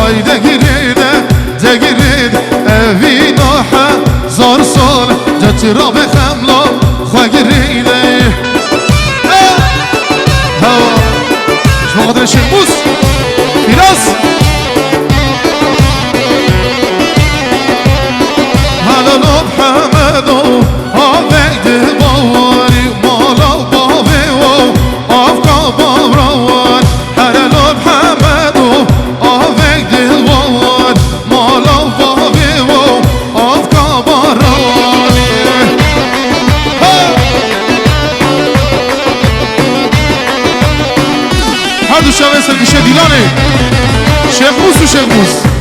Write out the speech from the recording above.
های دگیریده دگیرید اوی نوحه زار سال جت را به خملا خواه گریده هوا شما قدر شیخ موس فیراز حلال محمد و آوید باوری مالا باوی و آفقا باوروان حلال محمد و آوید باوری مالا باوی و آفقا باوروانی هر دو شبه سرکشه دیلانه شیخ موس و شیخ موس